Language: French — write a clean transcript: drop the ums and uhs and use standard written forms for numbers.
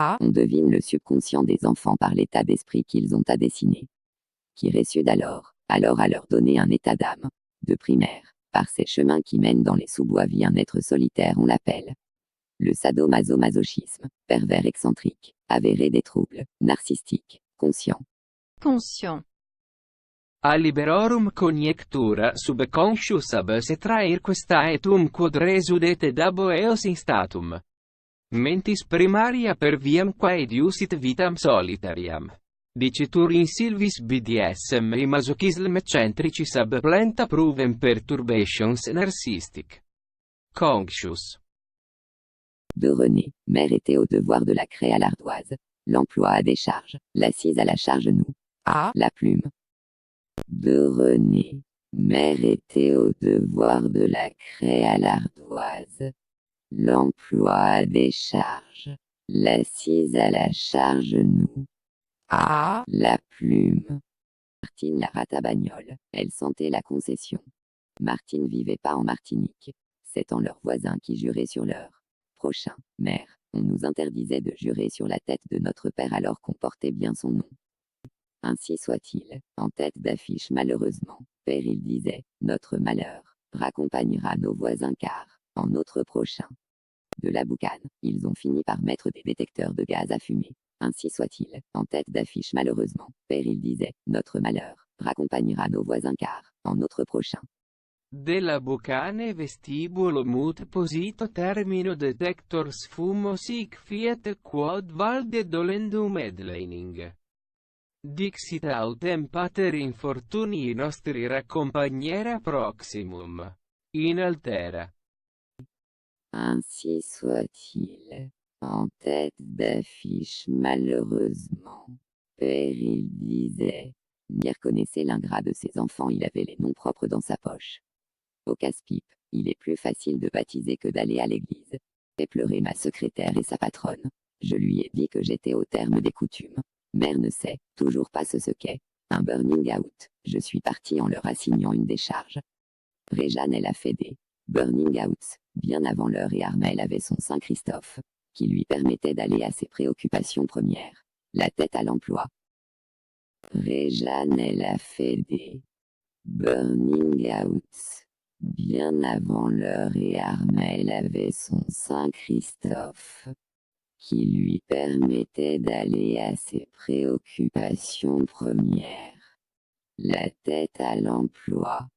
A. On devine le subconscient des enfants par l'état d'esprit qu'ils ont à dessiner. Qui réside alors à leur donner un état d'âme. De primaire. Par ces chemins qui mènent dans les sous-bois vit un être solitaire, on l'appelle le sadomaso-masochisme, pervers excentrique, avéré des troubles, narcissiques, conscient. Conscient. A liberorum conjectura subconscius abes traer questa etum quod resudete dabo eos instatum. Mentis primaria per viam quae diusit vitam solitariam. Dicitur in Sylvis BDSM e masochism eccentricis ab planta proven perturbations narcissistic. Conscious. De René, mère était au devoir de la craie à l'ardoise. L'emploi à décharge, l'assise à la charge nous. A. La plume. De René, mère était au devoir de la craie à l'ardoise. L'emploi à décharge, l'assise à la charge nous. A. La plume. Martine la ratabagnole, elle sentait la concession. Martine vivait pas en Martinique. C'est en leurs voisins qui juraient sur leur prochain mère. On nous interdisait de jurer sur la tête de notre père alors qu'on portait bien son nom. Ainsi soit-il, en tête d'affiche malheureusement, père il disait, notre malheur raccompagnera nos voisins car, en notre prochain. De la boucane, ils ont fini par mettre des détecteurs de gaz à fumer. Ainsi soit-il, en tête d'affiche malheureusement, père il disait, notre malheur raccompagnera nos voisins car, en notre prochain. De la bucane vestibulo mut posito termino detectors fumo sic fiat quod valde dolendum edleining. Dixit autem pater infortunii nostri raccompagnera proximum. In altera. Ainsi soit-il, en tête d'affiche malheureusement, père il disait. Il reconnaissait l'ingrat de ses enfants, il avait les noms propres dans sa poche. Au casse-pipe, il est plus facile de baptiser que d'aller à l'église. Fait pleurer ma secrétaire et sa patronne. Je lui ai dit que j'étais au terme des coutumes. Mère ne sait toujours pas ce qu'est un burning out. Je suis parti en leur assignant une décharge. Réjeanne elle a fait des burning outs bien avant l'heure et Armel avait son Saint-Christophe, qui lui permettait d'aller à ses préoccupations premières. La tête à l'emploi. Réjeanne elle a fait des burning outs bien avant l'heure et Armel avait son Saint-Christophe, qui lui permettait d'aller à ses préoccupations premières. La tête à l'emploi.